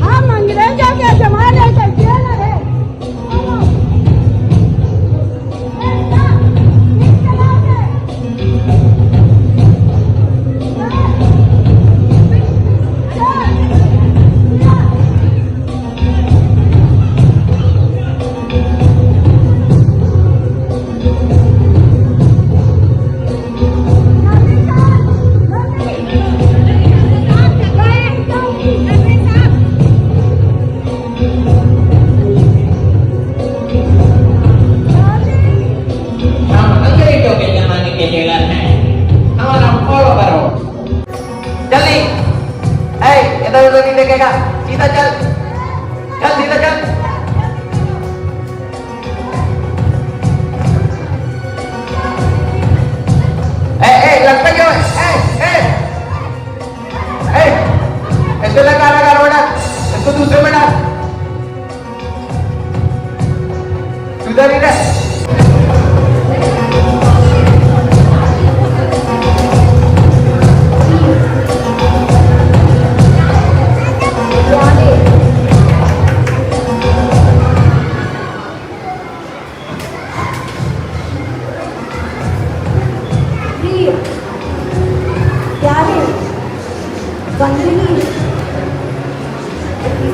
हम अंग्रेजों के जमाने से जेलर है। इधर नहीं देखेगा, सीधा चल, चल सीधा चल। लगता क्यों है? इसको लगा बेटा, इसको दूसरे में डाल, उधर ही रह।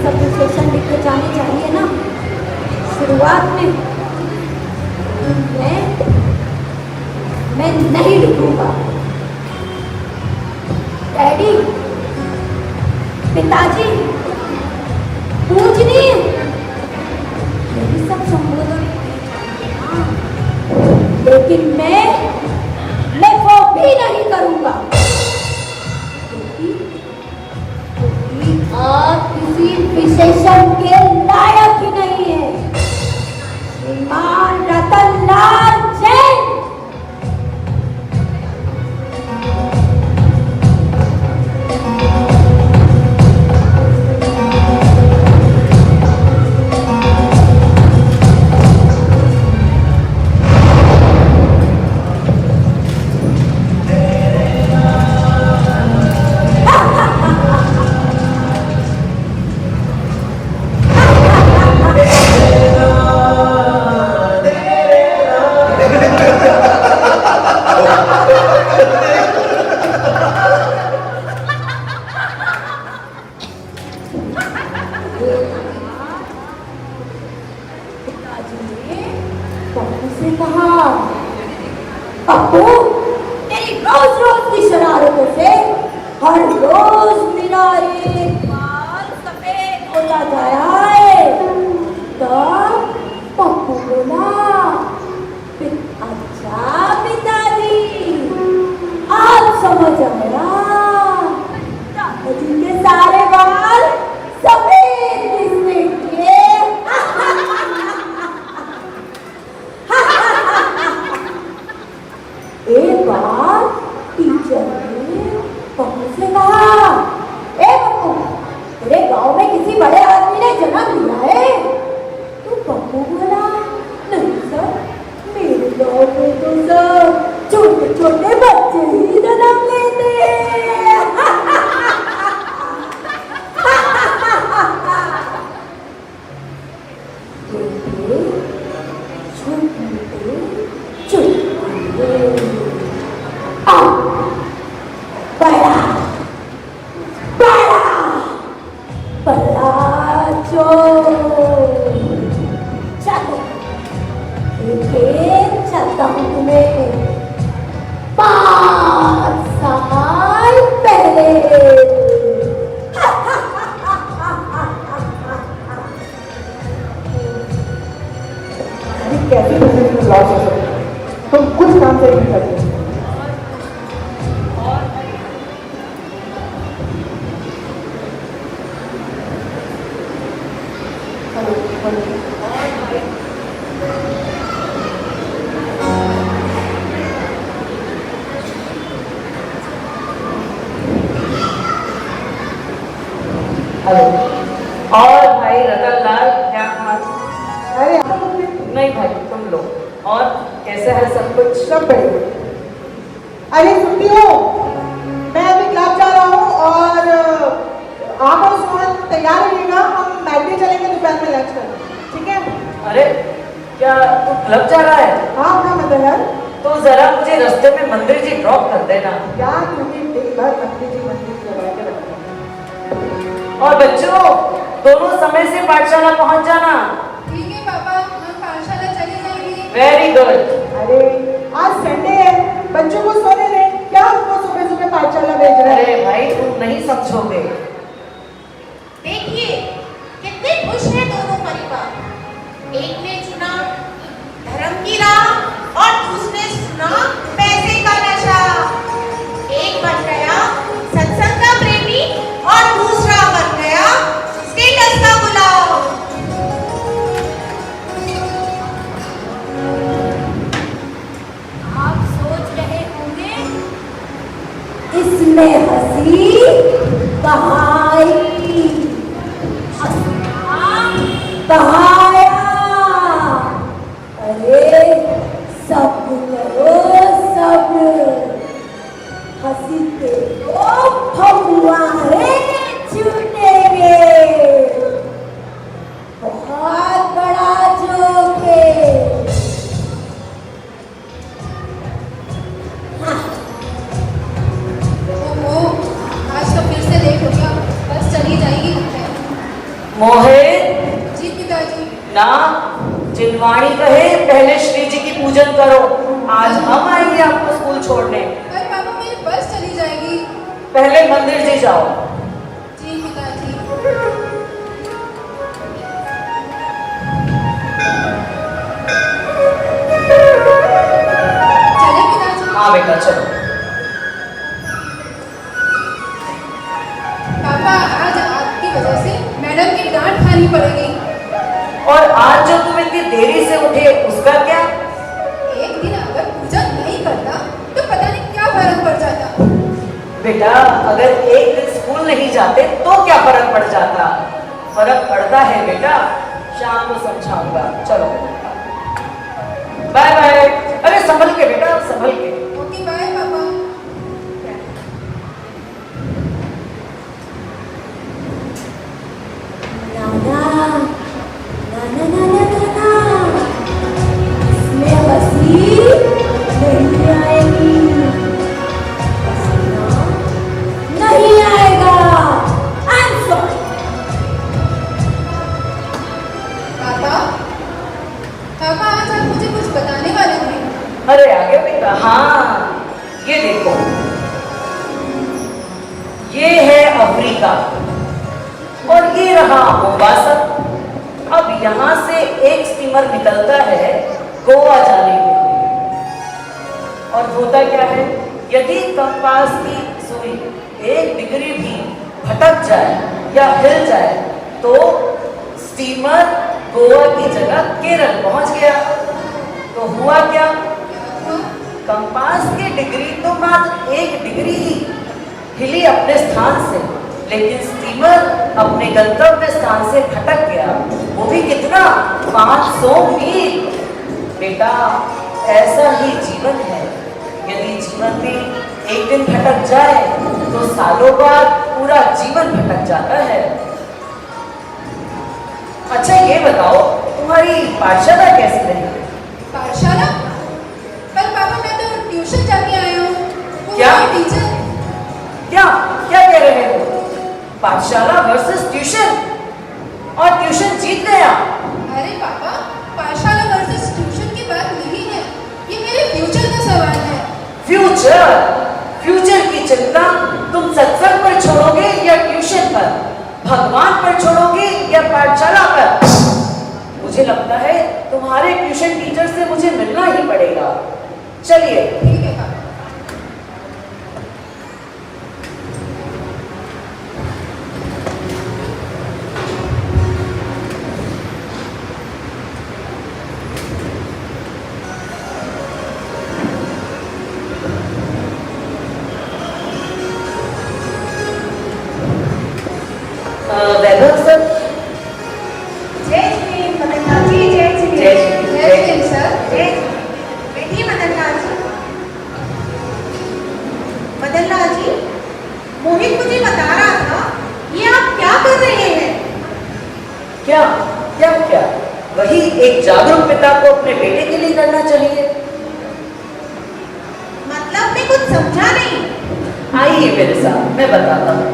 एप्लीकेशन लिख के जानी चाहिए ना शुरुआत में। मैं नहीं लिखूंगा। डैडी, पिताजी, पूजनीय, यही सब संबोधन, लेकिन मैं वो भी नहीं करूंगा क्योंकि आप किसी विशेषण के लायक ही नहीं है। श्रीमान रतनलाल जैन। पप्पू, तेरी रोज रोज की शरारतों से हर रोज मेरा एक बाल सफेद होता जा रहा है। तब पप्पू बोला, अच्छा पिताजी, आज समझ आया, दादाजी के सारे बाल सफेद किसने किए। एक बार टीचर ने पप्पू से कहा, ए पप्पू, तेरे गांव में किसी बड़े आदमी ने जन्म लिया है? तो पप्पू बोला, नहीं सर, मेरे गांव में तो सब छोटे छोटे बच्चे ही जन्म लेते हैं। चलता हूँ तुम्हें 5 साल पहले। कैसे लॉस हो सकते, तुम कुछ काम से नहीं करते। और भाई रतनलाल, क्या हाल? अरे नहीं भाई, तुम लो। और कैसा है सब कुछ? सब बढ़िया। अरे सुनती हो, मैं आप और सुमन तैयार रहिएगा, हम मैगडी चलेंगे दोपहर में लंच करने, ठीक है? अरे क्या तू क्लब जा रहा है? हाँ हाँ मदन, तो जरा मुझे रास्ते में मंदिर जी ड्रॉप कर देना। यार तुम्हें दिन भर मंदिर जी लगा के रखते हैं। और बच्चों दोनों समय से पाठशाला पहुंच जाना। ठीक है पापा, हम पाठशाला चले जाएंगे। Very good. अरे आज संडे है, बच्चों को सोने दें, क्या उनको सुबह सुबह पाठशाला भेज रहे हैं? अरे भाई तुम नहीं समझोगे। देखिए कितने खुश हैं दोनों परिवार। एक ने चुना धर्म की राह और दूसरे चुना पैसे का नशा। एक बन गया सत्संग का प्रेमी और दूसरा बन गया स्टेटस का गुलाम। आप सोच रहे होंगे इसमें हंसी कहाँ आई, हंसना कहाँ आया? अरे सब्र करो सब्र, हंसी के तो फव्वारे छूटेंगे। बहुत बड़ा जोक है। ओहो, आज तो फिर से लेट हो गया, बस चली जाएगी लगता है। मोहित जी पिताजी। ना चिलवाणी कहे पहले श्री जी की पूजन करो, आज हम आएंगे आपको स्कूल छोड़ने। पर पापा मेरी बस चली जाएगी। पहले मंदिर जी जाओ। जी पिताजी। चले पिताजी। हाँ बेटा चलो। पापा आज आपकी वजह से मैडम की डांट खानी पड़ेगी। और आज जो तुम इतनी देरी से उठे उसका क्या? एक दिन अगर पूजा नहीं करता तो पता नहीं क्या फर्क पड़ जाता। बेटा अगर एक दिन स्कूल नहीं जाते तो क्या फर्क पड़ जाता? फर्क पड़ता है बेटा, शाम को समझाऊंगा। चलो बाय बाय। अरे संभल के बेटा संभल के। ओके बाय पापा। नाना नाना नाना नाना, इसमें हंसी नहीं आएगी, हंसना नहीं आएगा। I am sorry. पापा पापा आज आप मुझे कुछ बताने वाले थे। अरे आगे बेटा। हाँ ये देखो, ये है अफ्रीका और ये रहा मोम्बासा। अब यहाँ से एक स्टीमर निकलता है गोवा जाने के लिए। और होता क्या है, यदि कंपास की सुई 1 डिग्री भी भटक जाए या हिल जाए तो स्टीमर गोवा की जगह केरल पहुंच गया। तो हुआ क्या, कंपास की डिग्री तो मात्र 1 डिग्री ही हिली अपने स्थान से, लेकिन स्टीमर अपने गंतव्य स्थान से भटक गया, वो भी कितना, 500 मील। बेटा ऐसा ही जीवन है, यदि जीवन में एक दिन भटक जाए तो सालों बाद पूरा जीवन भटक जाता है। अच्छा ये बताओ तुम्हारी पाठशाला कैसी रही? पाठशाला? पर पापा मैं तो ट्यूशन जाके आया हूँ। वो क्या? मेरी टीचर। क्या क्या कह रहे हो? पाठशाला वर्सेस ट्यूशन, और ट्यूशन जीत गया? अरे पापा, पाठशाला वर्सेस ट्यूशन की बात नहीं है, ये मेरे फ्यूचर का सवाल है। फ्यूचर? फ्यूचर की चिंता तुम सत्संग पर छोड़ोगे या ट्यूशन पर? भगवान पर छोड़ोगे या पाठशाला पर? मुझे लगता है तुम्हारे ट्यूशन टीचर से मुझे मिलना ही पड़ेगा। चलिए। ठीक है पापा। वैभव सर। जय श्री मदनलाल जी, जय श्री। जय श्री। जय हिंद सर। जय बैठिए मदनलाल जी। क्या क्या क्या वही एक जागरूक पिता को अपने बेटे के लिए करना चाहिए। मतलब मैं कुछ समझा नहीं। आइए मेरे साथ, मैं बताता हूँ।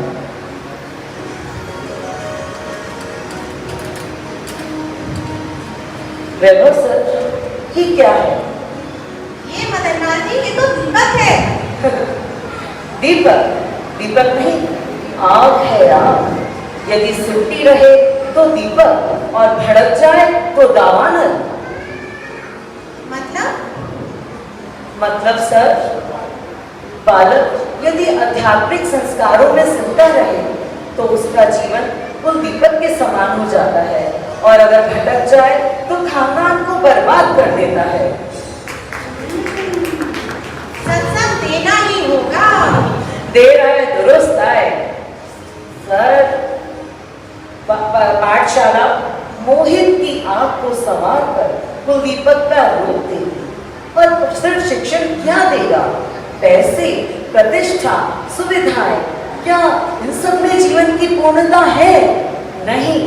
वैभव सर, ये क्या है? ये मदनलाल जी, ये तो दीपक है। दीपक? दीपक नहीं, आग है आग। यदि सिमटी रहे तो दीपक और भड़क जाए तो दावानल। मतलब सर, बालक यदि आध्यात्मिक संस्कारों में सिमटा रहे तो उसका जीवन कुल दीपक के समान हो जाता है, और अगर भटक जाए तो खानदान को बर्बाद कर देता है। सत्संग देना ही होगा। दे रहे दुरुस्त आए सर। पाठशाला मोहित की आंख को संवार कर कुलदीपक का रूप देगी, और सिर्फ शिक्षण क्या देगा? पैसे, प्रतिष्ठा, सुविधाएं, क्या इन सब में जीवन की पूर्णता है? नहीं।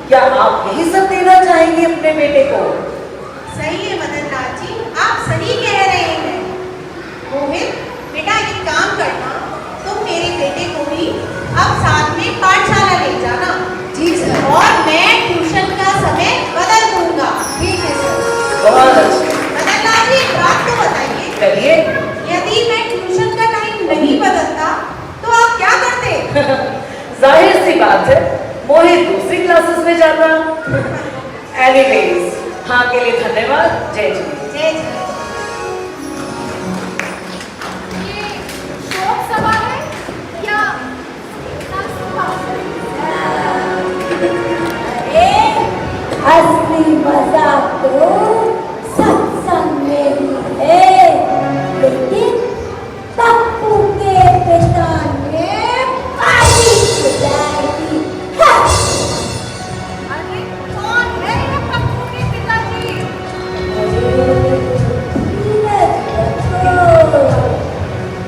क्या आप यही सब देना चाहेंगे अपने बेटे को? सही है मदनलाल जी, आप सही कह रहे हैं। मोहित बेटा, एक काम करना, तुम मेरे बेटे को भी अब साथ में पाठशाला ले जाना। जी सर। और मैं ट्यूशन का समय बदल दूंगा। ठीक है सर। बहुत अच्छे। मदनलाल जी, एक बात तो बताइए, करिए। यदि मैं ट्यूशन का टाइम नहीं बदलता तो आप क्या करते? जाहिर सी बात है, मोहित दूसरी क्लासेस में जाता। एनीवेज, हाँ के लिए धन्यवाद। जय जी। जय जी। ये शोक सभा है या अरे असली मजा तो सत्संग में ही है, लेकिन पप्पू के पिता ने पार्टी बुलाई है। अरे कौन है ये पप्पू के पिताजी?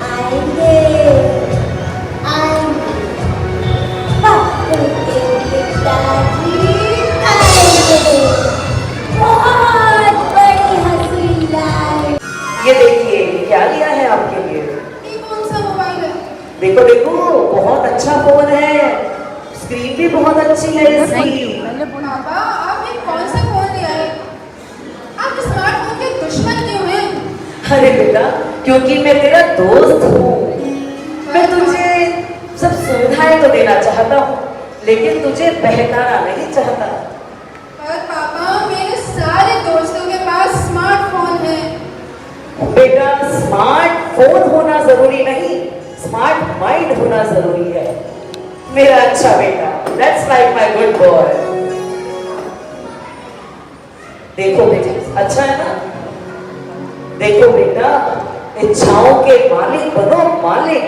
आएंगे आएंगे पप्पू के पिताजी आएंगे। बहुत बड़ी हंसी लाए। ये देखिए, क्या लिया है आपके लिए? ये कौन सा मोबाइल है? देखो देखो, बहुत अच्छा फोन है, स्क्रीन भी बहुत अच्छी है इसकी। पापा, आपने कौन सा फोन लिया है? आप स्मार्टफोन के दुश्मन क्यों हैं? अरे बेटा, क्योंकि मैं तेरा दोस्त हूँ। मैं तुझे सब सुविधाएं तो देना चाहता हूँ, लेकिन तुझे बहकाना नहीं चाहता। पर पापा, मेरे सारे दोस्तों के पास स्मार्टफोन है। बेटा, स्मार्टफोन होना जरूरी नहीं, स्मार्ट माइंड होना जरूरी है। मेरा अच्छा बेटा, that's like my good boy. देखो बेटा, अच्छा है ना? देखो बेटा, इच्छाओं के मालिक बनो मालिक,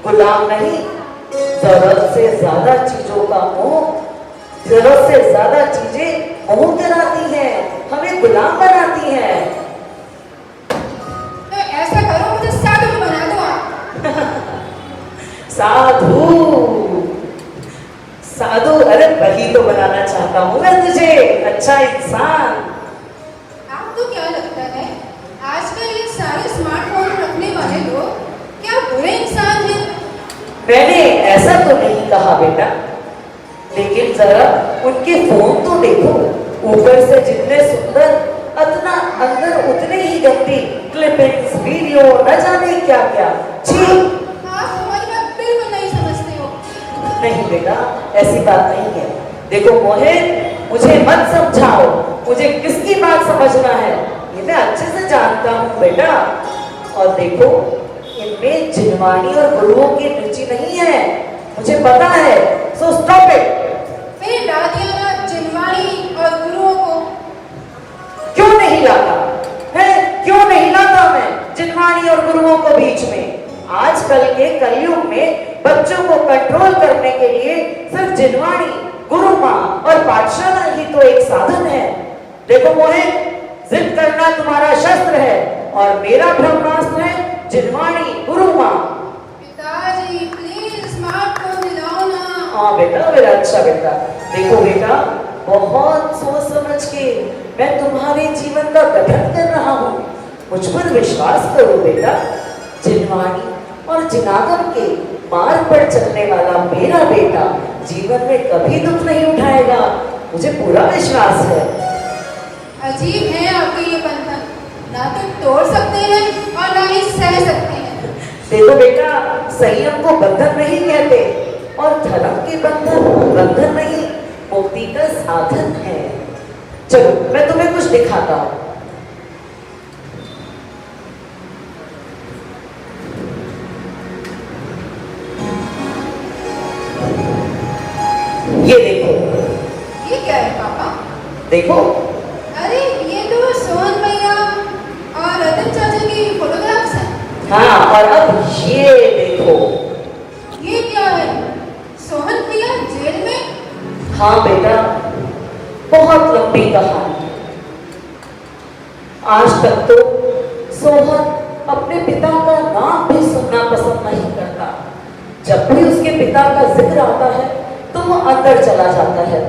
गुलाम नहीं। जरूरत से ज्यादा चीजों का मोह, जरूरत से ज्यादा चीजें मोह कराती हैं, हमें गुलाम बनाती हैं। तो ऐसा करो, मुझे साधु बना दो आप। साधु? साधु? अरे वही तो बनाना चाहता हूँ मैं तुझे, अच्छा इंसान। आपको क्या लगता है, आजकल ये सारे स्मार्टफोन रखने वाले लोग क्या बुरे इंसान हैं? मैंने ऐसा तो नहीं कहा बेटा, लेकिन जरा उनके फोन तो देखो। ऊपर से जितने सुंदर, अतना अंदर उतने ही गंदी क्लिपिंग्स, वीडियो, न जाने क्या क्या। छी! आप हमारी बात बिल्कुल नहीं समझते हो। नहीं बेटा, ऐसी बात नहीं है। देखो मोहित, मुझे मत समझाओ, मुझे किसकी बात समझना है ये मैं अच्छे से जानता हूँ बेटा। और देखो, इनमें जिनवानी और गुरुओं की रुचि नहीं है, मुझे पता है। So stop it. फिर ला दिया ना जिनवाणी और गुरुओं को। क्यों नहीं लाता है? क्यों नहीं लाता मैं जिनवाणी और गुरुओं को बीच में? आजकल के कलयुग में बच्चों को कंट्रोल करने के लिए सिर्फ जिनवाणी, गुरु माँ और पाठशाला ही तो एक साधन है। देखो मोहित, जिद करना तुम्हारा शस्त्र है और मेरा ब्रह्मास्त्र है जिनवाणी, गुरु माँ। पिताजी प्लीज स्मार्टफोन दिलाओ ना। हाँ बेटा, मेरा अच्छा बेटा। देखो बेटा, बहुत सोच समझ के मैं तुम्हारे जीवन का गठन कर रहा हूँ। मुझ पर विश्वास करो बेटा। जिनवानी और जिनागम के मार्ग पर चलने वाला मेरा बेटा जीवन में कभी दुख नहीं उठाएगा, मुझे पूरा विश्वास है। अजीब है आपके ये बंधन, ना तो तोड़ सकते हैं और ना ही सह सकते हैं। देखो बेटा, संयम को बंधन नहीं कहते और धर्म के बंधन बंधन नहीं, मुक्ति का साधन है। चलो मैं तुम्हें कुछ दिखाता हूँ। ये देखो। ये क्या है पापा? देखो। अरे ये तो सोहन भैया और रतन चाचा की फोटोग्राफ्स हैं। हाँ, और अब ये देखो। ये क्या है? सोहन भैया जेल में? हाँ बेटा, बहुत लंबी कहानी। आज तक तो सोहन अपने पिता का नाम भी सुनना पसंद नहीं करता। जब भी उसके पिता का जिक्र आता है तो वो अंदर चला जाता है।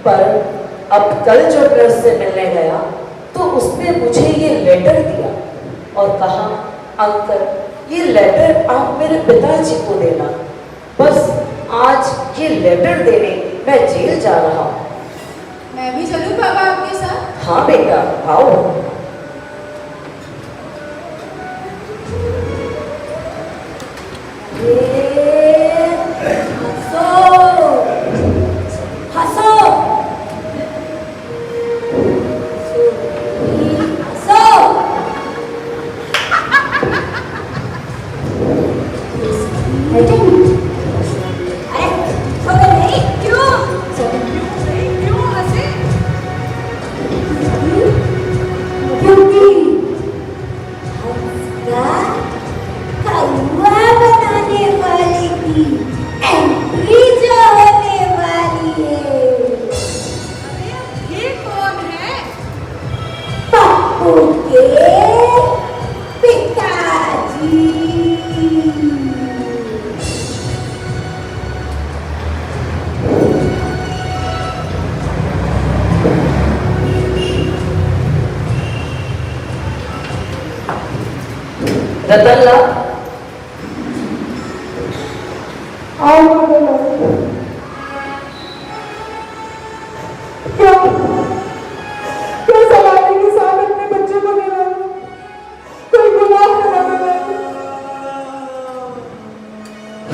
पर अब कल जो मैं उससे मिलने गया तो उसने मुझे ये लेटर दिया और कहा, अंकल ये लेटर आप मेरे पिताजी को देना। बस आज ये लेटर देने मैं जेल जा रहा हूँ। मैं भी चलूं पापा आपके साथ? हाँ बेटा, आओ। रतनलाल, आओ क्या क्या समाने के साथ अपने बच्चे को देना कोई गुनाह है?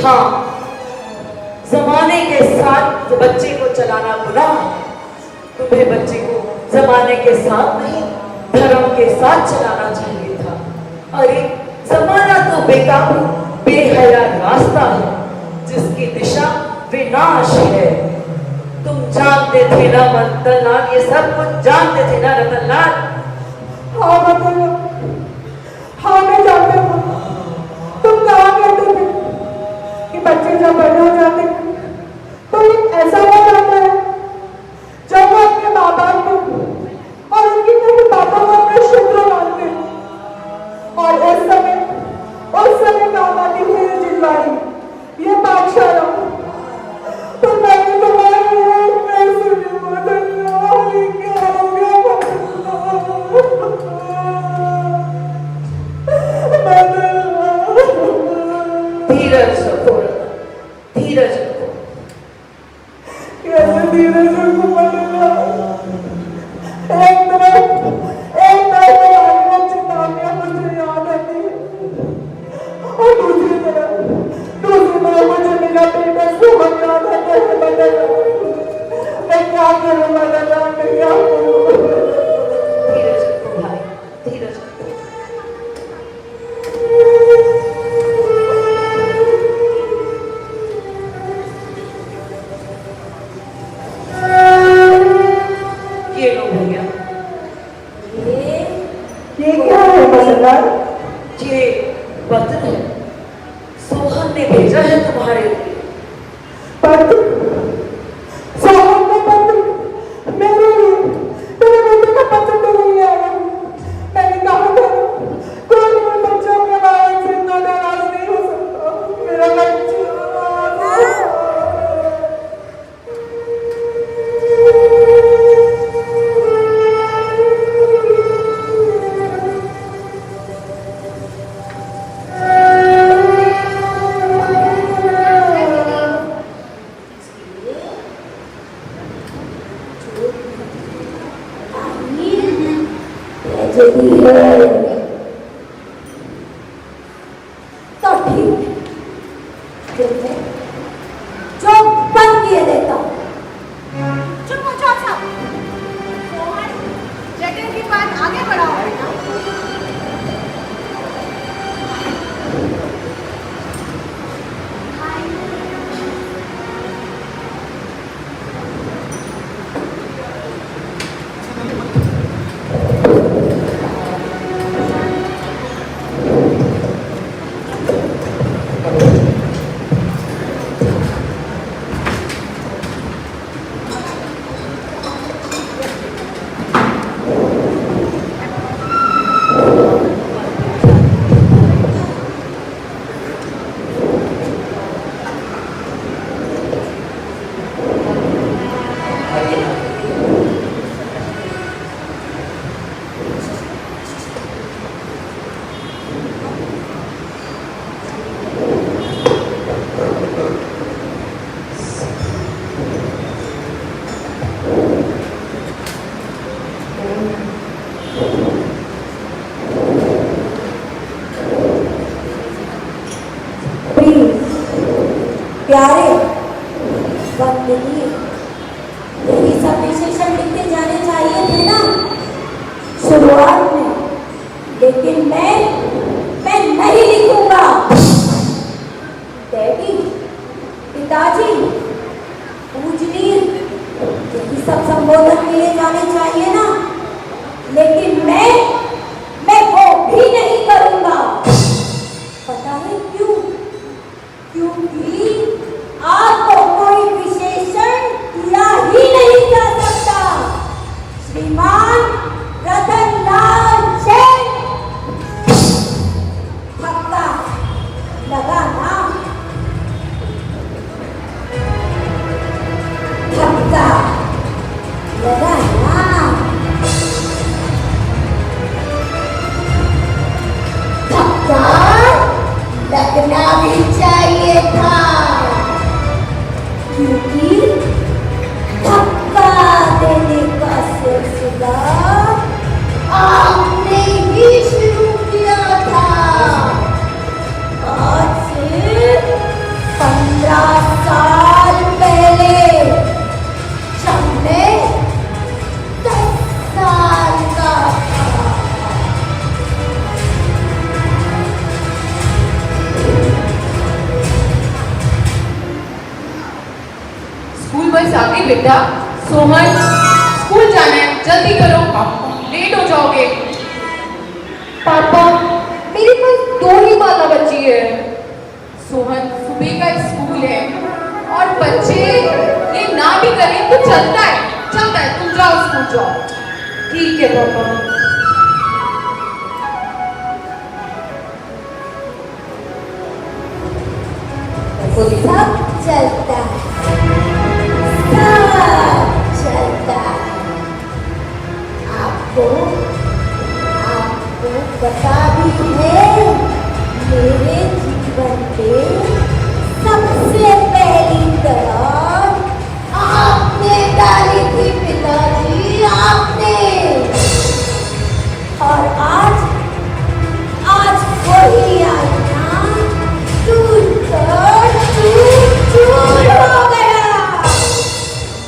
हाँ, जमाने के साथ बच्चे को चलाना गुनाह है। तुम्हें बच्चे को जमाने के साथ नहीं, धर्म के साथ चलाना चाहिए था। अरे जमाना तो बेकाबू बेहया रास्ता है जिसकी दिशा विनाश है। तुम जानते थे ना रतनलाल, ये सब कुछ जानते थे ना रतनलाल? हाँ बताओ, हाँ मैं जानती हूँ। तुम कहा करते थे कि बच्चे जब बड़े हो जाते हैं तो एक ऐसा हो जाता है जब वो अपने माँ बाप को और उनके कई पापा को अपने शत्रु मानते हैं। और उस समय काम आती हुई ये जिनवानी, ये पाठशाला, तो मैंने तुम्हारी एक नहीं सुनी। बदलना क्या हो गया? धीरज रखो, धीरज रखो। कैसे धीरज रखूं बदलना? एक तरफ तुम्हारी चेतावनियां मुझे याद आती है और दूसरी तरफ मुझे मेरा बेटा सोहन याद आता है। बदलना, मैं क्या करूं बदलना, मैं क्या करूं? धीरज रखो भाई, धीरज रखो। ये लो भैया। ये क्या है बदलना? ये पत्र है, सोहन ने भेजा है तुम्हारे लिए। पत्र? सोहन का पत्र मेरे लिए? यदि है तो ठीक, फिर मैं जो बंद किए देता हूँ। चुप हो जाओ सब। मोहन, जटिल की बात आगे बढ़ाओ बेटा। प्यारे वक्त लिए यही सब विशेषण लिखते जाने चाहिए थे ना शुरुआत में, लेकिन मैं नहीं लिखूंगा। डैडी, पिताजी, पूजनीय, यही सब संबोधन किए जाने चाहिए ना, लेकिन मैं वो भी नहीं करूंगा। पता है क्यों? क्योंकि आपको कोई विशेषण दिया ही नहीं जा सकता। श्रीमान रतनलाल सेन, पक्का लगा ना? पक्का लगा ना? पक्का लगना भी चाहिए था, क्योंकि धक्का देने का सिलसिला आपने ही शुरू किया था। आज से 15 साल पहले जब मैं 10 साल का था। स्कूल बस आ गई बेटा। सोहन, स्कूल जाना है, जल्दी करो, लेट हो जाओगे। पापा, मेरे पास 2 ही बाला बची है। सोहन, सुबह का स्कूल है और बच्चे ये ना भी करें तो चलता है, तुम जाओ स्कूल जाओ। ठीक है पापा। सब चलता है, सब चलता है। आपको पता भी है, मेरे जीवन के सबसे पहली दरार आपने डाली थी पिताजी, आपने। और आज वही आईना टूट हो गया,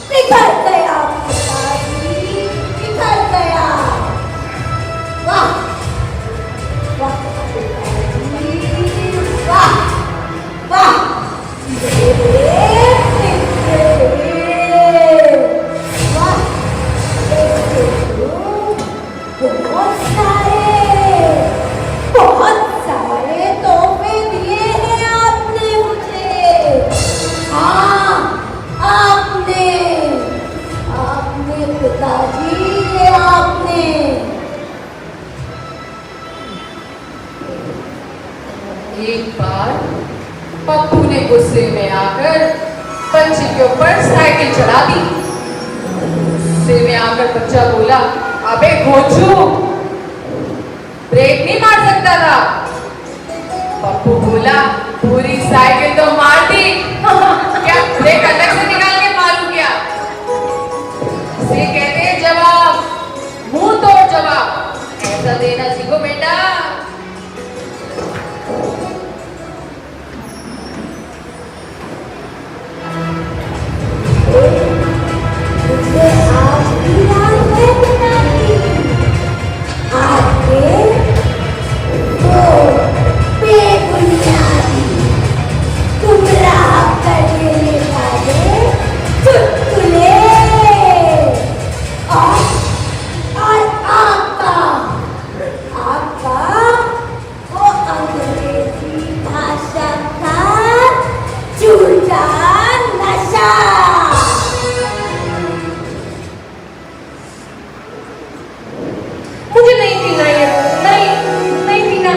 बिखर गया पिताजी, बिखर गया। वाह वाह पिताजी, वाह वाह मेरे पिताजी, वाह। ऐसे तो बहुत सारे तोहफे दिए हैं आपने मुझे। हाँ, आपने पिताजी, आपने। एक बार पप्पू ने गुस्से में आकर बच्चे के ऊपर साइकिल चला दी। गुस्से में आकर बच्चा बोला, अबे घोंचू, ब्रेक नहीं मार सकता था। पप्पू बोला, पूरी साइकिल तो मार दी, क्या ब्रेक अलग से निकाल के मारूं क्या? इसे कहते हैं जवाब, मुंह तोड़ जवाब। हमेशा देना सीखो बेटा। मुझे आज भी याद है पिताजी, आपके वो बेबुनियादी गुमराह कर देने वाले चुटकुले और आपका वो अंग्रेजी भाषा का झूठा नशा। मुझे नहीं पीना ये, नहीं पीना।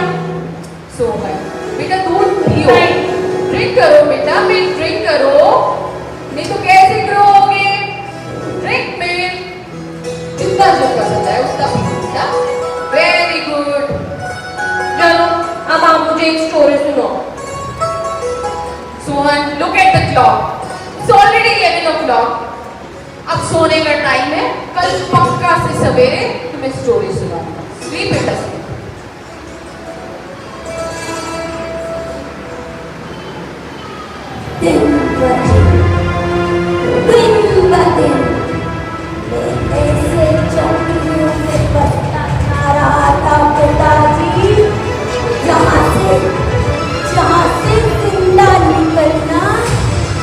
सोहन बेटा दूध पियो, ड्रिंक करो बेटा, मिल्क ड्रिंक करो, नहीं तो कैसे ग्रो होगे। ड्रिंक मिल्क, जितना जो पसंद है उतना बेटा। Very good. चलो अब आप मुझे एक स्टोरी सुनो। Sohan look at the clock, it's already 11 o'clock। अब सोने का टाइम है, कल पक्का से सवेरे तुम्हें स्टोरी सुनाऊंगा। स्लीप बेटा स्लीप। दिन ब दिन मैं ऐसे चौकियों में बसता जा रहा था पिताजी, जहाँ से जिंदा निकलना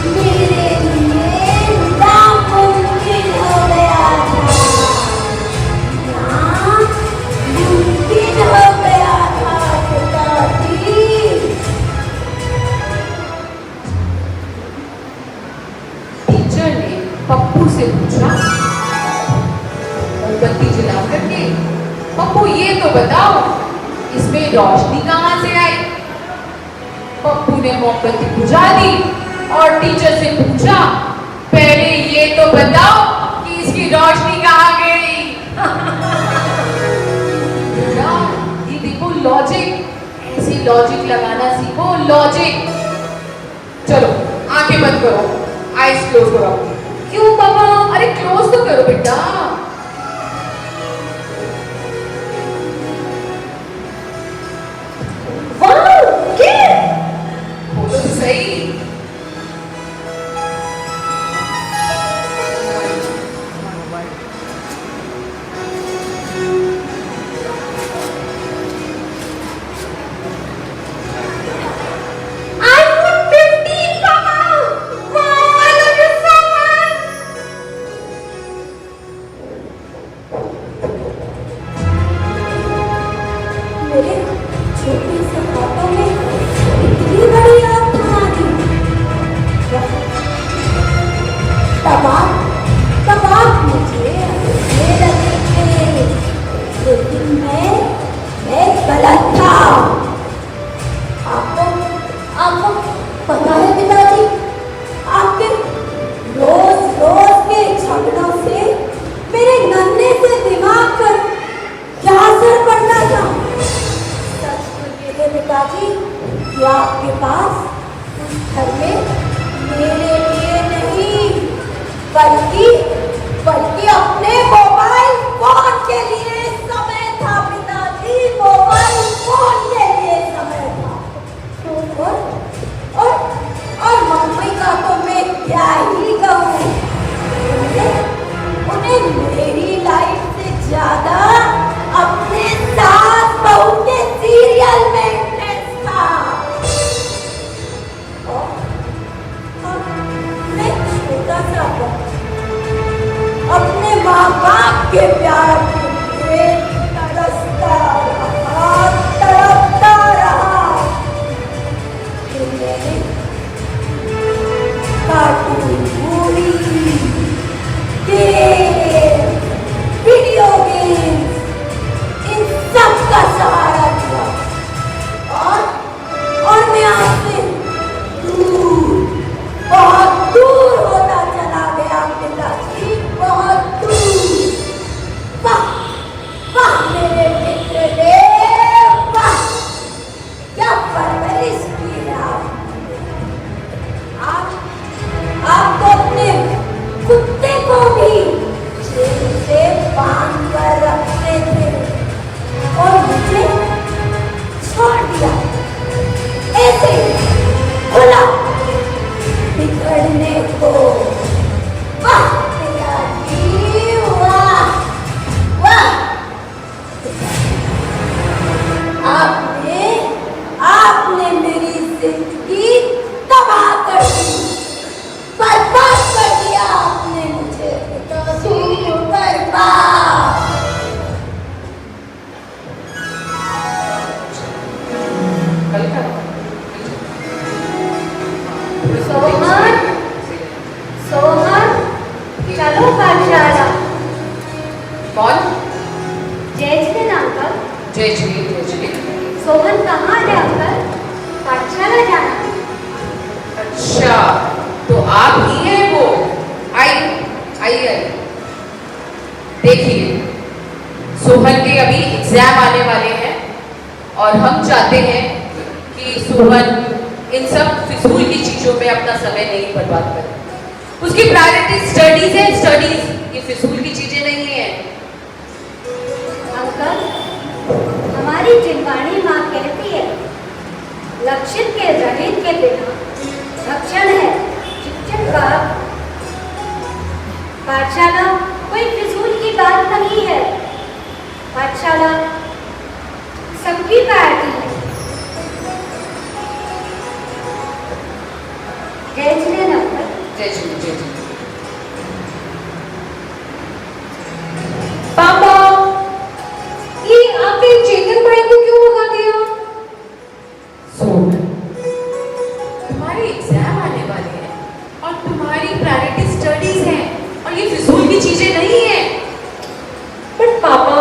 मेरे लिए नामुमकिन हो गया था। नामुमकिन हो गया था पिताजी। टीचर ने पप्पू से पूछा, मोमबत्ती जला करके, पप्पू ये तो बताओ इसमें रोशनी कहाँ से आई। पप्पू ने मोमबत्ती बुझा दी और टीचर से पूछा, पहले ये तो बताओ कि इसकी रोशनी कहाँ गई। बेटा ये देखो लॉजिक, ऐसे लॉजिक लगाना सीखो, लॉजिक। चलो आंखें बंद करो, आइज क्लोज करो। क्यों पापा? अरे क्लोज तो करो बेटा। वाह, क्या? बोलो तो सही। iPhone 15, Papa! Wow, I love you so much! मेरे छोटे से हाथों में इतनी बड़ी आग थमा दी। तब आप मुझे अच्छे लगे थे, लेकिन मैं गलत था। आपको पता है पिताजी, आपके रोज के झगड़ों से मेरे नन्हे से दिमाग पर क्या असर पड़ता था। सच तो ये है पिताजी कि आपके पास उस घर में मेरे लिए नहीं बल्कि अपने मोबाइल फोन के लिए समय था पिताजी, मोबाइल फोन के लिए समय था। और मम्मी का तो मैं क्या ही कहूँ, उन्हें मेरी लाइफ से ज्यादा अपने सास बहू के सीरियल में इंटरेस्ट था। और मैं छोटा सा कौन? जय जिनेंद्र अंकल। जय श्री जय श्री। सोहन कहाँ है अंकल? पाठशाला जाना। अच्छा, तो आप ही हैं वो? आइए। देखिए, सोहन के अभी एग्जाम आने वाले हैं और हम चाहते हैं कि सोहन इन सब फिजूल की चीजों में अपना समय नहीं बर्बाद करे। उसकी प्रायोरिटी स्टडीज है, स्टडीज। ये फिजूल की चीजें नहीं है। अंकल, हमारी जिनवाणी माँ कहती है, लक्षित के रहित के बिना रक्षण है शिक्षण का। पाठशाला कोई फिजूल की बात नहीं है। पाठशाला सबकी प्रायोरिटी है। जय जिनेंद्र अंकल। जय श्री जय श्री। पापा, ये आपने चेतन भाई को क्यों भगा दिया? सोहन, तुम्हारे एग्जाम आने वाले हैं और तुम्हारी प्रायोरिटी स्टडीज है और ये फिजूल की चीजें नहीं है। बट पापा,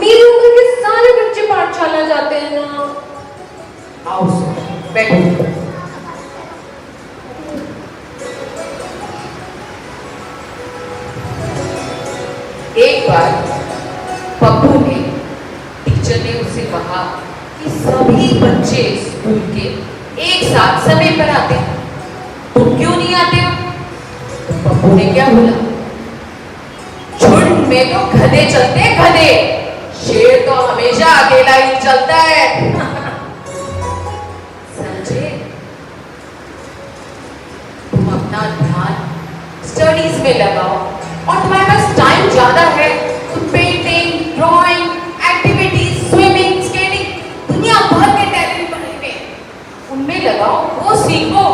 मेरे उम्र के सारे बच्चे पाठशाला जाते हैं ना। आओ सोहन, बैठो। एक बार पप्पू ने, टीचर ने उससे कहा कि सभी बच्चे स्कूल के एक साथ समय पर आते हैं, तुम क्यों नहीं आते हो? तो पप्पू ने क्या बोला? झुंड में तो गधे चलते, गधे, शेर तो हमेशा अकेला ही चलता है। समझे? तुम अपना ध्यान स्टडीज में लगाओ और तुम्हारे पास टाइम ज्यादा है तो painting, drawing, activities, swimming, skating, दुनिया भर के टैलेंट बने हुए हैं, उनमें लगाओ, वो सीखो।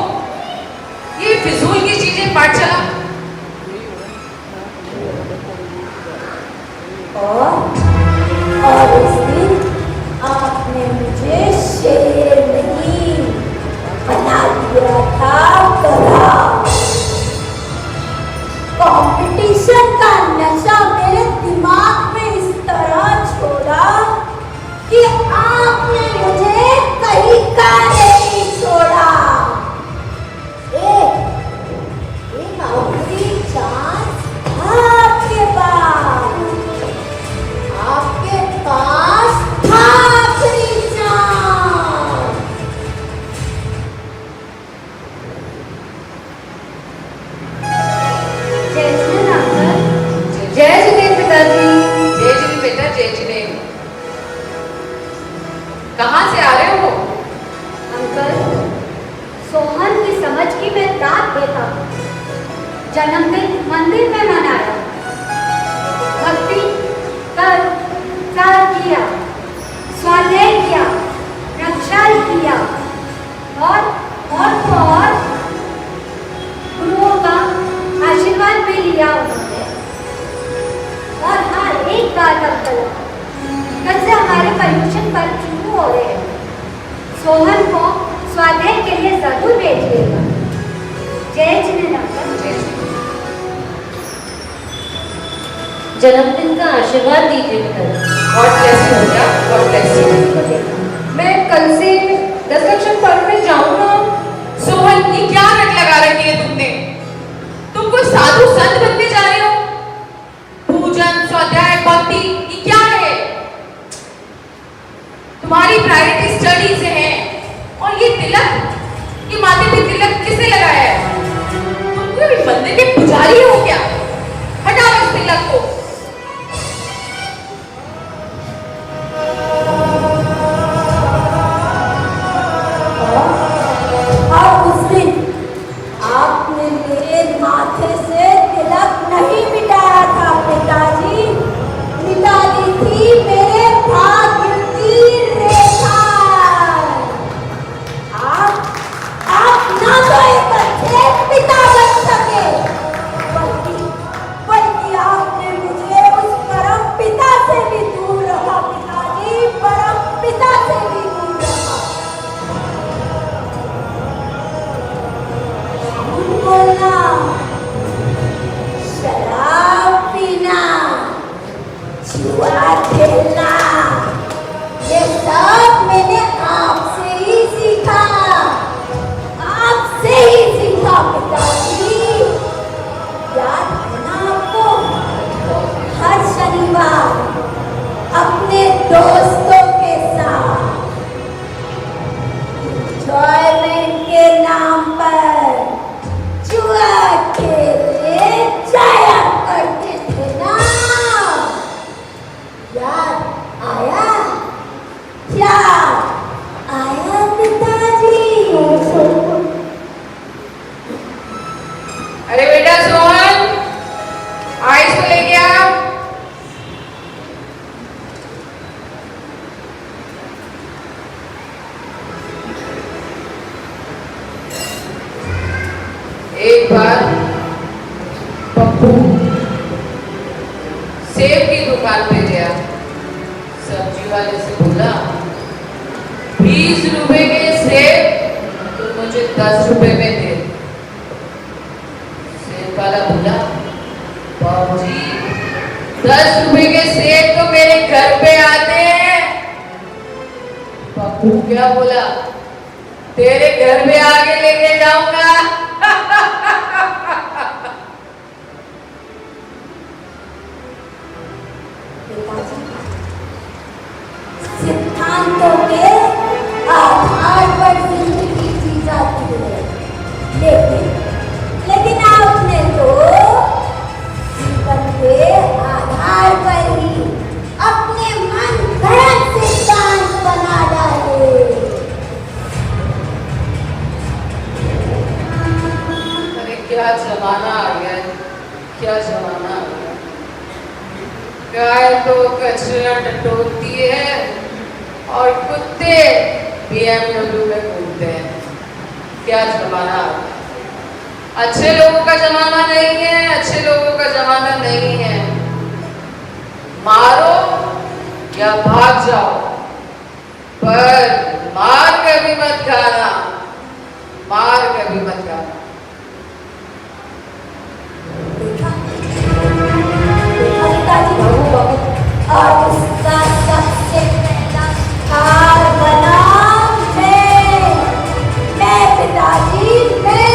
ये फिजूल की चीजें पाठशाला। और उस दिन आपने मुझे शेर नहीं बना दिया था गधा। कंपटीशन का नशा मेरे दिमाग में इस तरह छोड़ा कि आपने मुझे कहीं का नहीं छोड़ा। एक आखिरी चांस आपके पास था आखिरी चांस। जय जिनेंद्र अंकल। जय जिनेंद्र पिताजी। जय जिने बेटा, जय जिने। कहाँ से आ रहे हो? अंकल, सोहन की समझ की मैं रात देता हूँ। जन्मदिन मंदिर में मनाया, भक्ति कर किया, स्वाध्याय किया, रक्षा किया और गुरुओं का आशीर्वाद भी लिया उन्होंने। और हाँ, एक बात अंकल, कल से हमारे पर्यूषण पर्व शुरू हो रहे हैं। सोहन को स्वाध्याय के लिए जरूर भेजिएगा। जय जिनेंद्र अंकल। जन्मदिन का आशीर्वाद दीजिए पिताजी। गॉड ब्लेस यू बेटा, गॉड ब्लेस यू। मैं कल से 10 लक्षण पर्व में जाऊंगा। सोहन, ये क्या रट लगा रखी है तुमने? तुम कोई साधु संत बनने जा रहे हो? पूजन, स्वाध्याय, भक्ति, ये क्या है? तुम्हारी प्रायोरिटी स्टडीज है। और ये तिलक, ये माथे पे तिलक किसने लगाया है? तुम कोई मंदिर के पुजारी हो क्या? हटाओ इस तिलक को। और उस दिन आपने मेरे माथे से तिलक नहीं मिटाया था पिताजी, मिटा दी थी मेरे भाग्य की रेखा। आप ना तो एक अच्छे पिता बन सके, बल्कि आपने सेब की दुकान पे गया। सब्जी वाले से बोला 20 रुपए के सेब तो मुझे 10 रुपए में दे। सेब वाला बोला बाबूजी 10 रुपए के सेब तो मेरे घर पे आते हैं। पप्पू क्या बोला तेरे घर में आके लेके जाऊंगा। सिद्धांतों के आधार पर जिंदगी जी जाती है, लेकिन आपने तो जीवन के आधार पर ही अपने मन गढ़ंत सिद्धांत बना डाले। अरे क्या जमाना आ गया है, क्या जमाना आ गया। गाय तो कचरा टटोलती है और कुत्ते BMW में घूमते हैं। क्या जमाना आ गया। अच्छे लोगों का जमाना नहीं है, अच्छे लोगों का जमाना नहीं है। मारो या भाग जाओ, पर मार कभी मत खाना, मार कभी मत खाना। और उसका सबसे पहला शिकार बना मैं पिताजी मैं।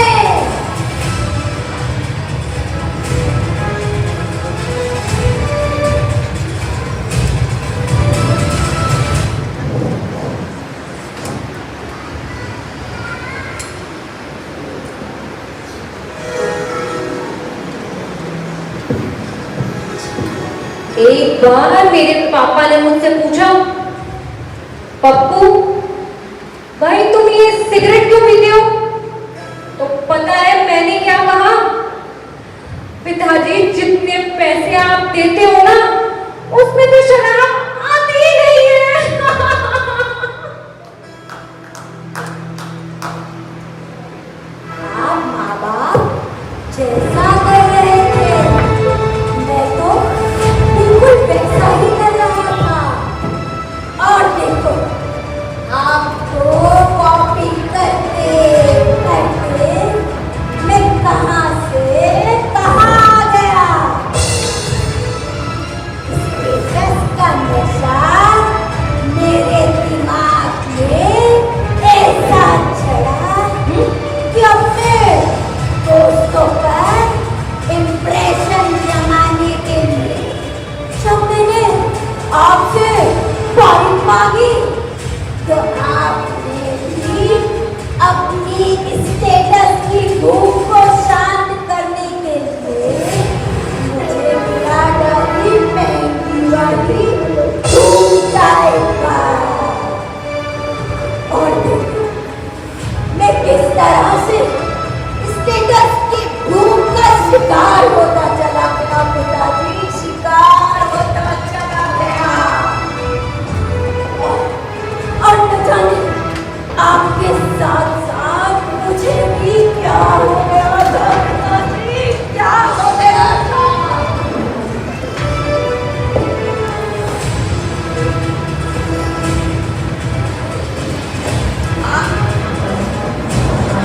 एक बार मेरे पापा ने मुझसे पूछा पप्पू भाई तुम ये सिगरेट क्यों पीते हो? तो पता है मैंने क्या कहा? पिताजी जितने पैसे आप देते हो ना उसमें तो शराब आती ही नहीं है। आप माँ बाप जैसा कर रहे थे मैं तो बिल्कुल वैसा ही कर रहा था। और देखो आप तो कॉपी करते करते मैं कहाँ से कहाँ आ गया। स्टेटस का नशा मेरे दिमाग में ऐसा चढ़ा कि अपने दोस्तों पर इम्प्रेशन जमाने के लिए जब मैंने आपसे तारीफ मांगी तो आपने भी अपनी स्टेटस की भूख को शांत करने के लिए मुझे मिला डाली महंगी वाली धूप चाय का। और देखो मैं किस तरह से स्टेटस की भूख का शिकार होता चला गया पिताजी, शिकार होता चला गया। और न जाने आपके साथ साथ मुझे भी क्या हो गया था पिताजी, क्या हो गया था।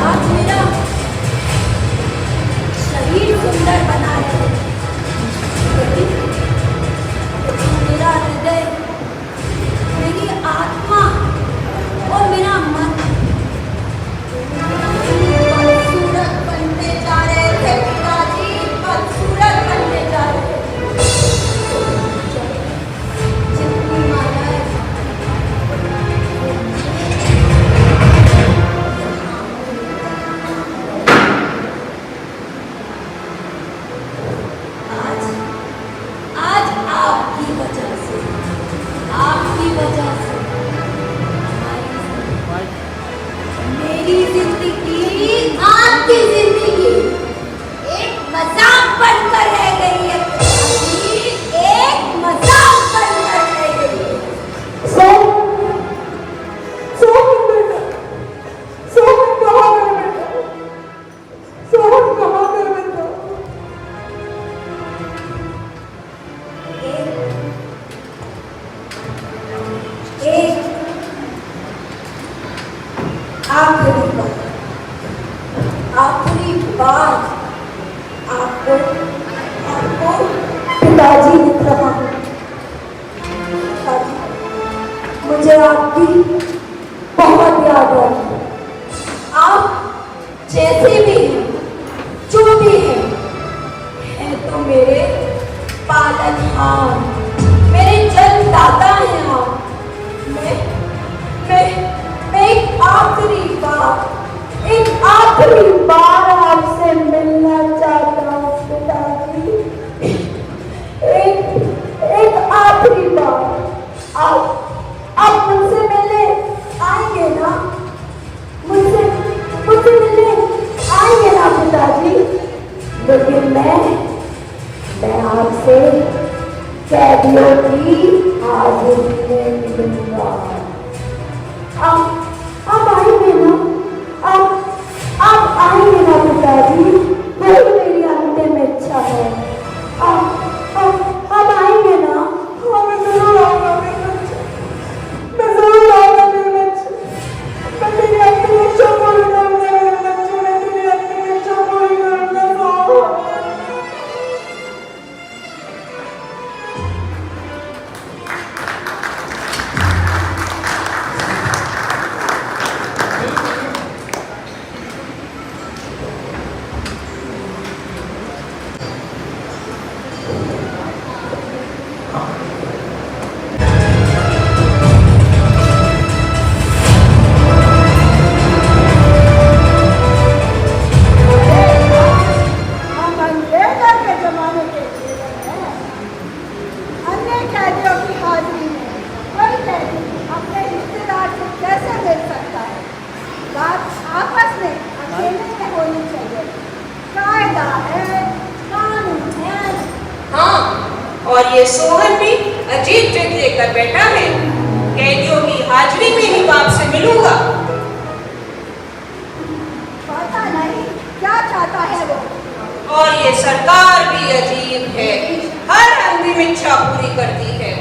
आज मेरा शरीर सुंदर बना है लेकिन मेरा हृदय, मेरी आत्मा और मेरा मन बदसूरत बनते जा रहे थे पिताजी, बदसूरत बनते जा रहे थे। जितनी मालाएं आज आज आपकी वजह से मेरी जिंदगी, आपकी जिंदगी एक मजाक बनकर रह गई है पिताजी, एक मजाक बनकर रह गई है। आपकी बहुत याद आती। आप जैसे भी हैं, जो भी हैं तो मेरे पालनहार, मेरे जन्मदाता हैं आप। मैं एक आखिरी बार आपसे मिलना चाहता हूँ पिताजी। एक आखिरी बार आप मुझसे मिलने आएंगे ना? मुझसे मिलने आएंगे ना पिताजी? लेकिन मैं आपसे कैदियों की हाजिरी में मिलूंगा। आप आएंगे ना? आप आएंगे ना पिताजी? वही मेरी अंतिम इच्छा है। आप आएंगे ना? हाँ, मैं जरूर आऊंगा मेरे बच्चे, मैं जरूर आऊंगा मेरे बच्चे। मैं तेरी अंतिम इच्छा पूरी करूंगा मेरे बच्चे, मैं तेरी अंतिम इच्छा पूरी करूंगा। हम अंग्रेजों के जमाने के जीवन हैं। अन्य कैदियों की हाजिरी में कोई कैदी अपने रिश्तेदार से कैसे मिल सकता है? बात आपस में अकेले में होनी चाहिए। कायदा है, कानून है। हाँ, और ये सोहन भी अजीब जिद लेकर बैठा है। कैदियों की हाजिरी में ही बाप से मिलूंगा। पता नहीं क्या चाहता है वो। और ये सरकार भी अजीब है, हर अंतिम इच्छा पूरी करती है।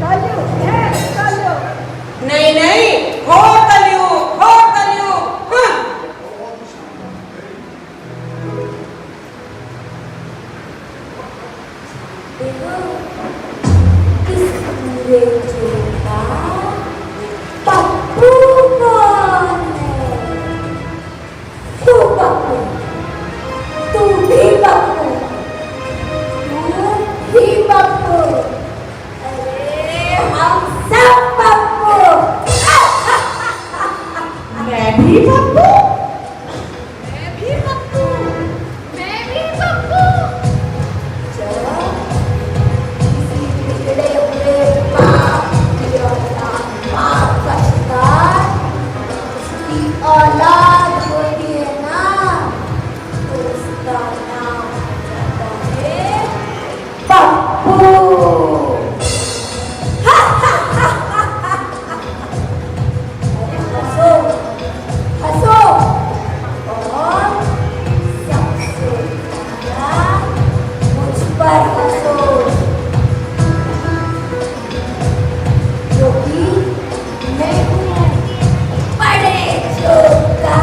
कलयुग है, कलयुग। नहीं, घोर कलयुग, घोर कलयुग। हाँ। देखो, इस पूरे जोड़ का पप्पू कौन है? तू पप्पू, तू भी पप्पू, तू भी पप्पू, अरे हम सब पप्पू। मैं भी पप्पू, मैं भी पप्पू, मैं भी पप्पू। चलो किसी बिगड़े हुए बाप की औलाद, बाप का शिकार उसकी औलाद होती है ना, तो उसका नाम हो जाता है पप्पू। अरे हंसो, हंसो, और सबसे ज्यादा मुझ पर हंसो, क्योंकि मैं हूँ बड़े चोर का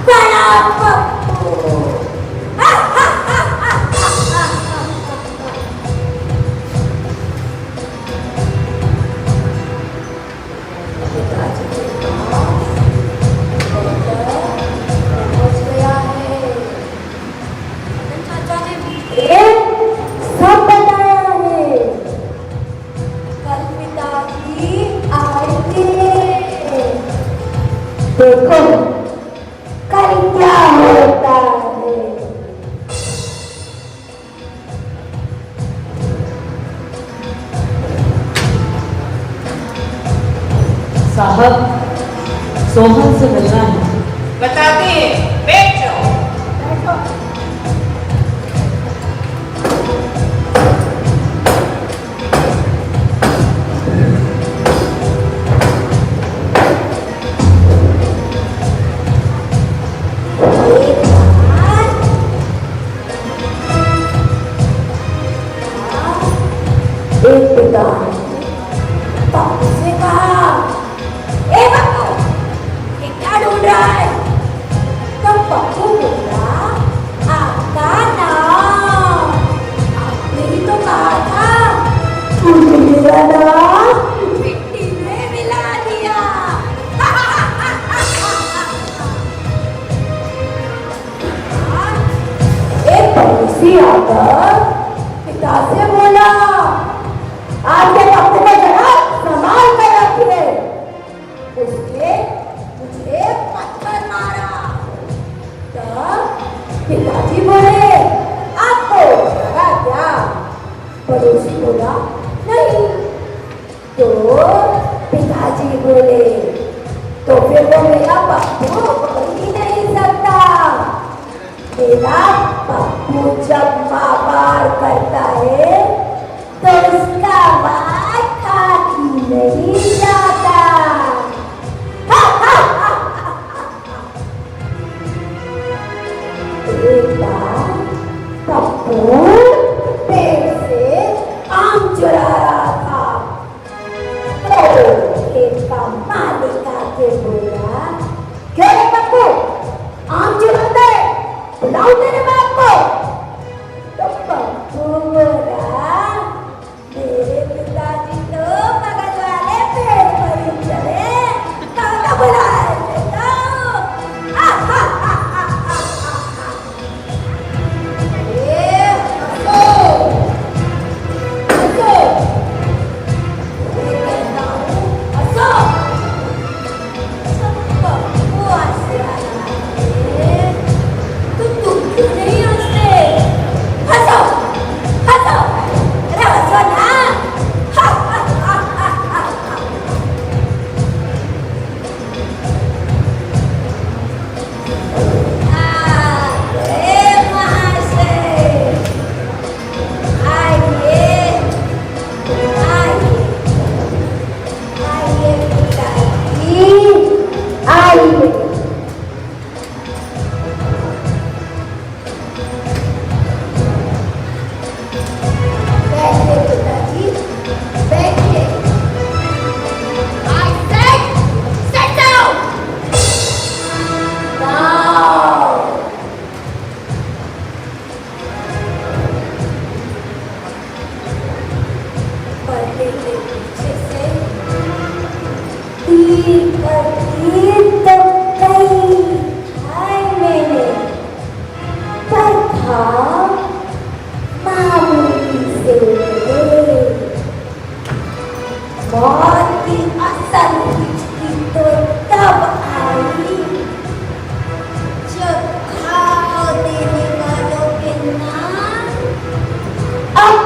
बड़ा पप्पू। पिताजी के पास पहुंच गया है। चाचा ने सब बताया है। कल पिताजी आएंगे। देखो कल क्या होता है। साहब, सोहन से मिलना है। बताते हैं, बैठ जाओ। बैठो। एक पिता पप्पू से कहा, ए पप्पू, ये क्या ढूंढ रहा है? तो पप्पू बोला, आपका नाम। आपने ही तो कहा था। मुझे मेरा नाम मिट्टी में मिला से बोला नहीं। तो पिताजी बोले तो फिर वो मेरा पप्पू हो ही नहीं सकता। मेरा पप्पू जब माँ बार करता है तो उसका बाल खाती नहीं जाता। एक बार पप्पू पेड़ से आम चुरा रहा था तो खेत का मालिक आके बोला, क्यों रे पप्पू आम चुराता है, बुलाओ तेरे बाप को। तो पप्पू बोला, मेरे पिताजी तो बगल वाले पेड़ पर ही चढ़े, कहाँ बुलाए बेटा।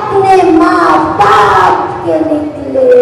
अपने माँ बाप के निकले।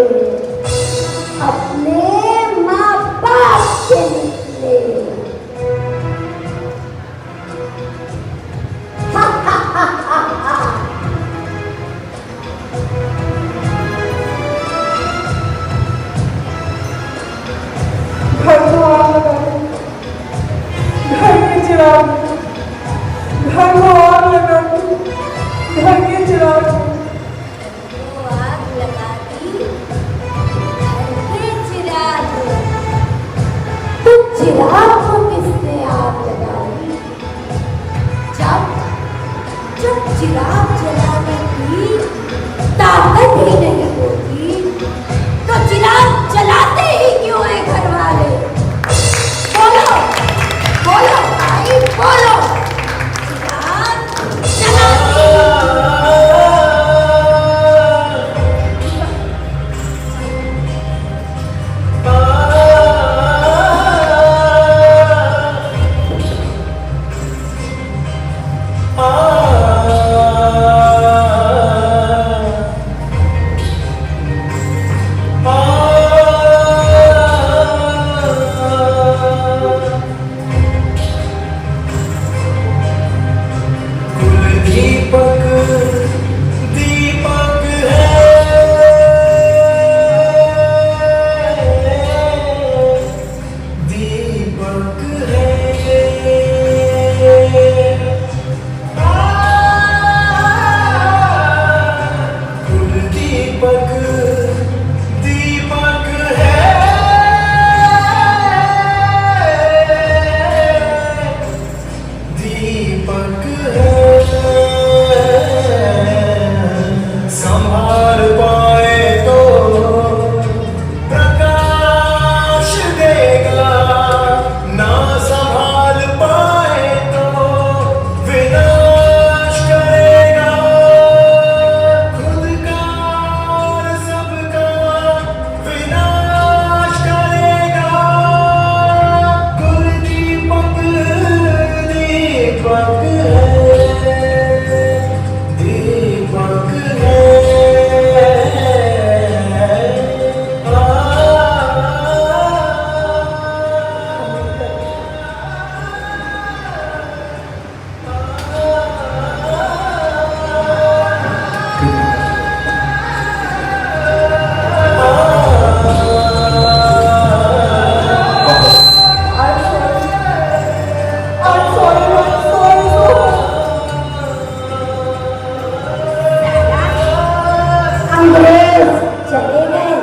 अंग्रेज चले गए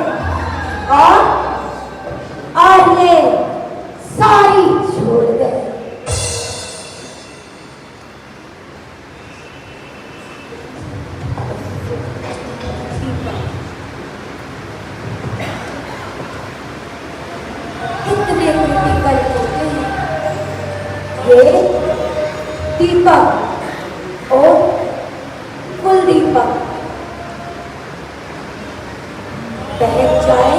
और ये सारी छोड़ गए। कितने क्रिटिकल होते हैं ये दीपक और कुलदीपक। बहक जाए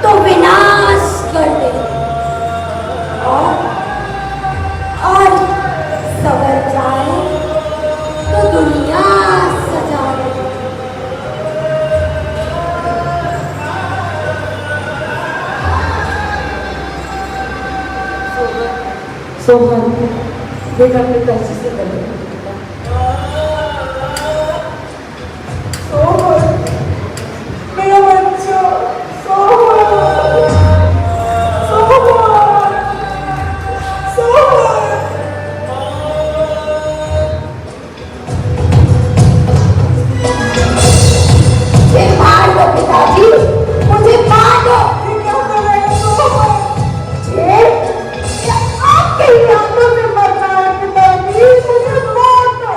तो विनाश कर दे और सवर जाए तो दुनिया सजा दे। सोहन बेटा अपने पैसे से कर दे। मेरा बच्चा सोहन, सोहन, सोहन। मुझे मार दो पिताजी, मुझे मार दो। ये क्या कर रहे हैं सोहन? ये आपके ही हाथों में मरना है पिताजी, मुझे मार दो।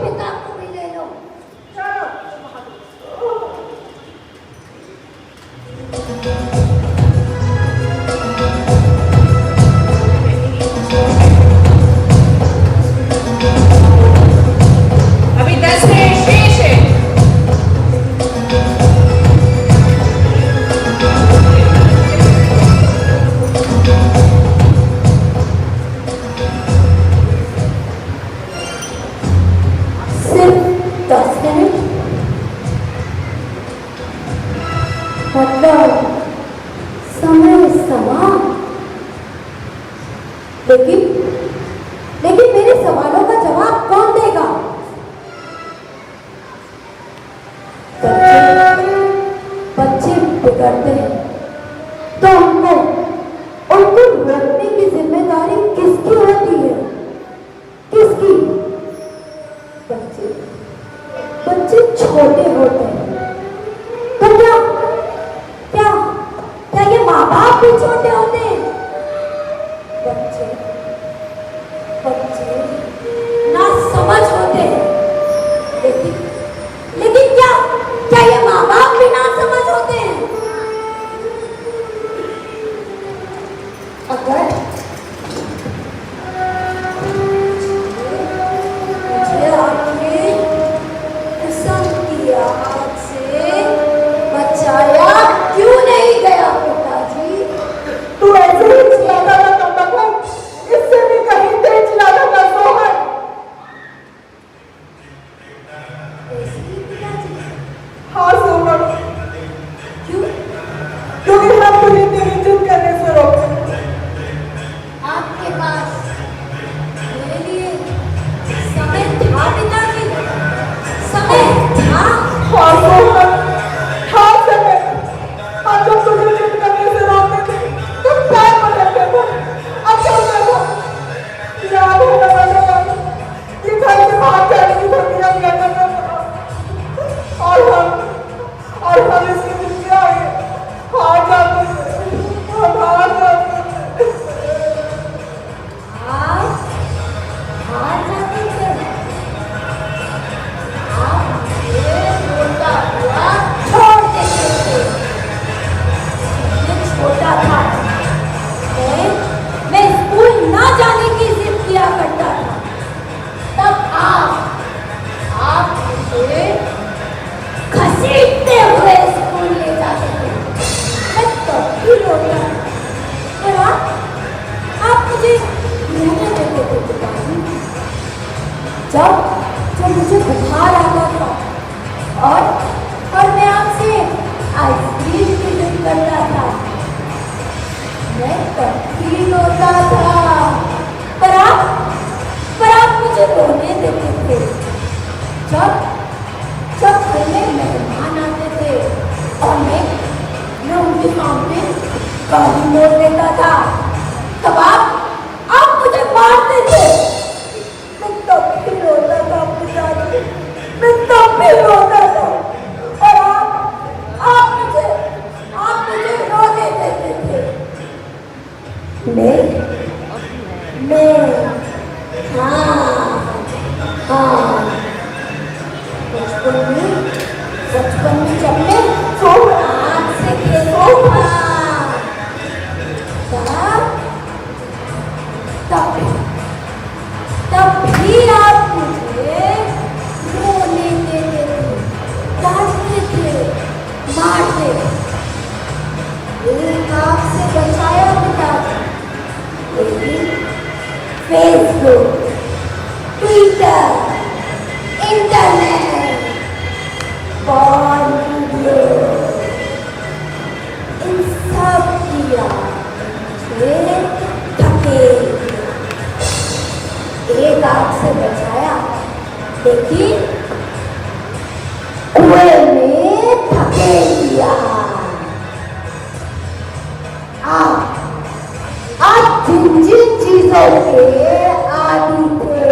पिता को भी ले लो। अभी 10 मिनट शेष है। सिर्फ 10 मिनट, मतलब समय समान। लेकिन मेरे सवालों का जवाब कौन देगा? बच्चे बिगड़ते हैं तो उनको रोकने की जिम्मेदारी किसकी होती है? किसकी? बच्चे छोटे होते हैं तो क्या ये माँ बाप भी छोटे होते हैं? बच्चे ना समझ होते हैं, लेकिन क्या ये माँ बाप भी ना समझ होते हैं? अगर मुझे आपने किस्म की आग से बचाया क्यों नहीं गया पिताजी? तू ऐसे ही चिल्लाता था तब तक, इससे भी कहीं तेज चिल्लाता था सोहन। ऐसे ही पिताजी? हाँ सोहन, क्यों? क्योंकि हम तुझे तेरी जिद करने से रोकते हैं। आपके पास मेरे लिए समय था पिताजी, समय था। हाँ सोहन, हाँ समय। हाँ, जब तुझे जिद करने से रोकते थे तो पैर पकड़ते थे। अच्छा देखो, याद है ना बेटा, ये घर से बाहर जाने की धमकियाँ दिया करता था। और हम इसकी जिंदगी आगे हार जाते थे, हम हार जाते थे। हार जाते थे। आप मुझे रोता हुआ छोड़ देते थे। मैं छोटा था, मैं स्कूल ना जाने की जिद किया करता था, तब आप मुझे घसीटते हुए स्कूल ले जाते थे। मैं तब भी रोता था, पर आप मुझे रहने देते थे पिताजी। जब मुझे बुखार आता था और मैं आपसे आइसक्रीम की जिद करता था, मैं तब भी रोता था, पर आप मुझे रोने देते थे। जब घर में मेहमान आते थे और मैं उनके सामने गाली मोड़ देता था, तब आप मुझे मारते थे। मैं तब भी रोता था पिताजी, मैं तब भी रोता था, और आप मुझे रोने देते थे। मैं हाँ बचपन में जब मैं आँख से खेलता था, तब भी आप मुझे रोने देते थे, डांटते थे, मारते थे। एक आँख से बचाया पिताजी, लेकिन Facebook, Twitter, internet, porn video, इन सब की मुझे धकेल दिया। एक आग से बचाया, लेकिन कुएं में धकेल दिया। आप जिन चीजों के आदी थे,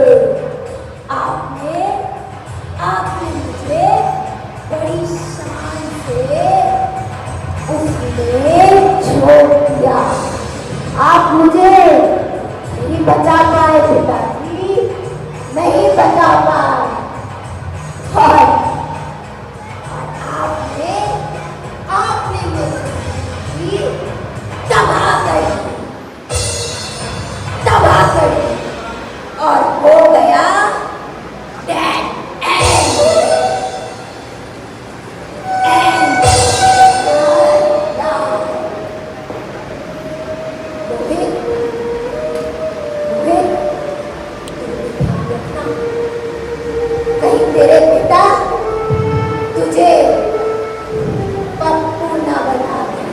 आपने मुझे बड़ी शान से उसमें छोड़ दिया। आप मुझे नहीं बचा पाए पिताजी, नहीं बचा पाए, और आपने मेरी तबाह कर दी, और हो गया डेड एंड। कहीं तेरे पिता तुझे पप्पू ना बना दे।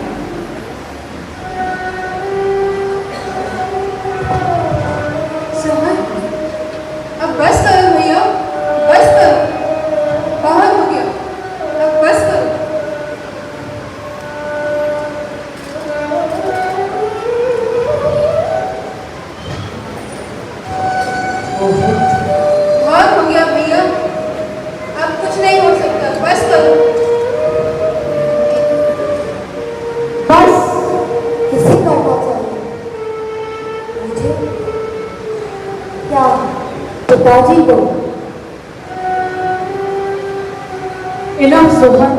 सोहन, अब बस करो भैया, बस करो, बहुत हो गया, अब बस करो। बहुत हो गया भैया, अब कुछ नहीं हो सकता, बस करो। बस किसे करना चाहिए, मुझे क्या पिताजी को? इनफ सोहन,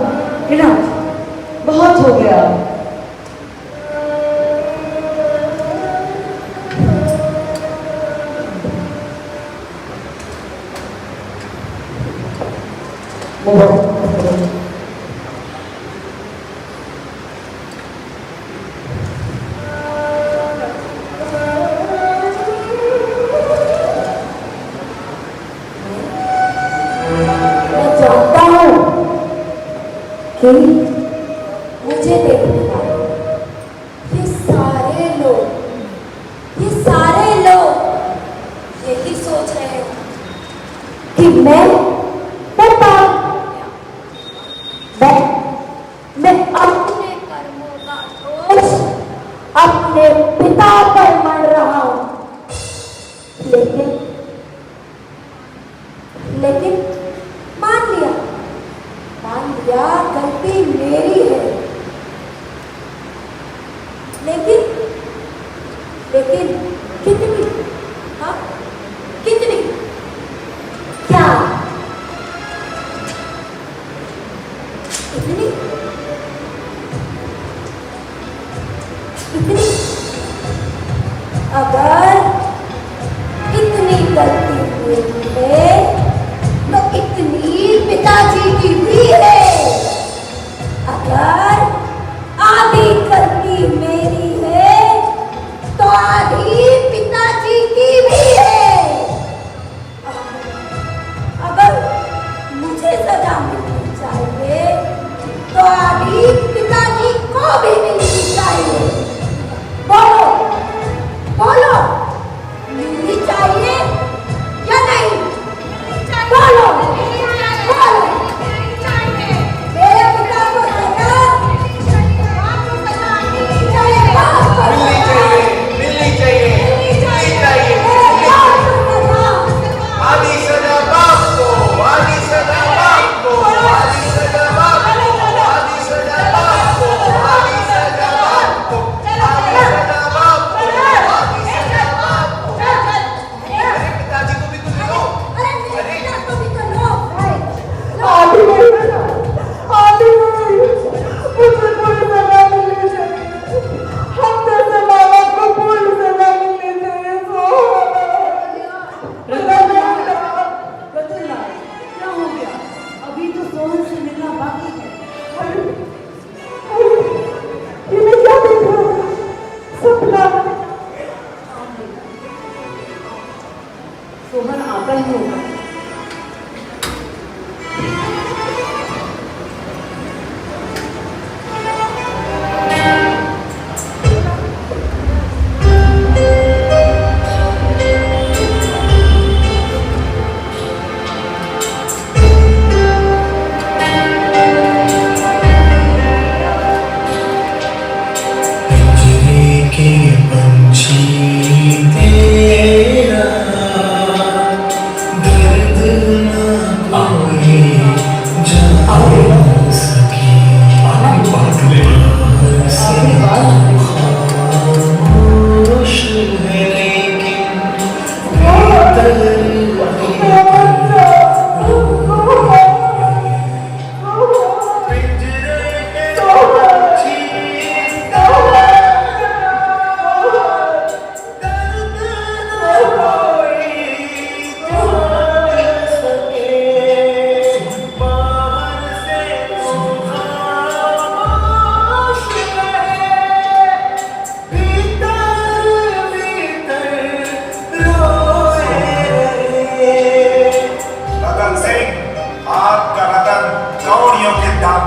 इनफ, बहुत हो गया। मैं जानता हूँ कि मुझे देखने वाले ये सारे लोग यही सोच रहे हैं कि मैं अपने कर्मों का दोष अपने पिता पर मढ़ रहा हूं, लेकिन मान लिया गलती मेरी है, लेकिन कितनी? हाँ, कितनी? क्या इतनी? अगर इतनी गलती मेरी है तो इतनी पिताजी की भी है। अगर आधी गलती मेरी है तो आधी पिताजी की भी है। अगर मुझे सजा मिलनी चाहिए तो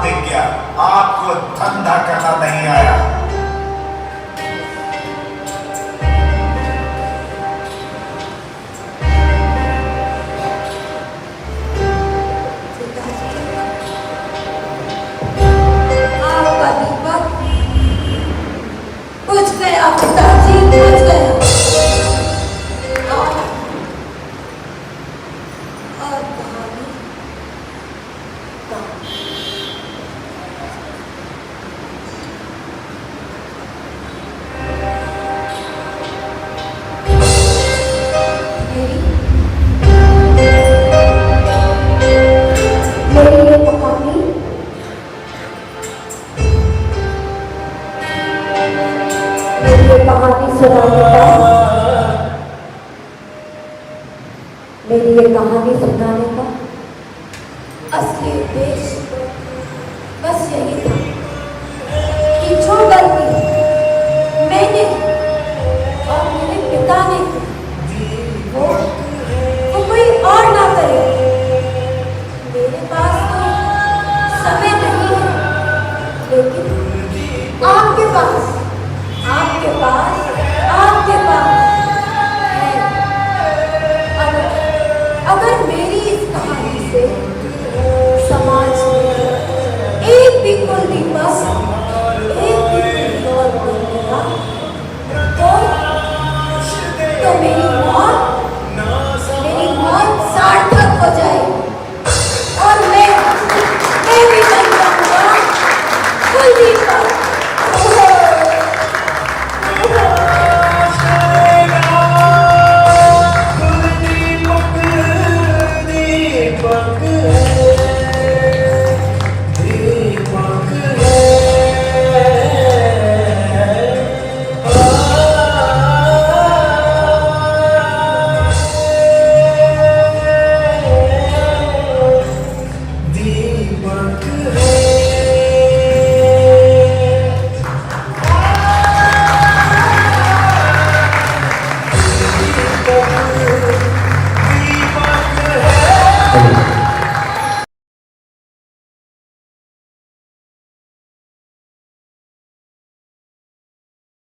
दिख गया, आपको धंधा करना नहीं आया। आपका दीपक बुझ गया पिताजी, बुझ गया। और कहानी मेरी ये कहानी मेरी ये कहानी सुनाने का मेरी ये कहानी सुनाने का असली उद्देश्य बस यही था कि जो गलती मैंने और मेरे पिता ने की वो कोई और ना करे। मेरे पास तो समय नहीं है, लेकिन आपके पास है। अगर मेरी इस कहानी से समाज में एक भी कुल दीपक, एक भी कुल दीपक मिलेगा, तो मेरी मौत सार्थक हो जाएगी और मैं भी बन जाऊंगा कुलदीपक। दीपक है।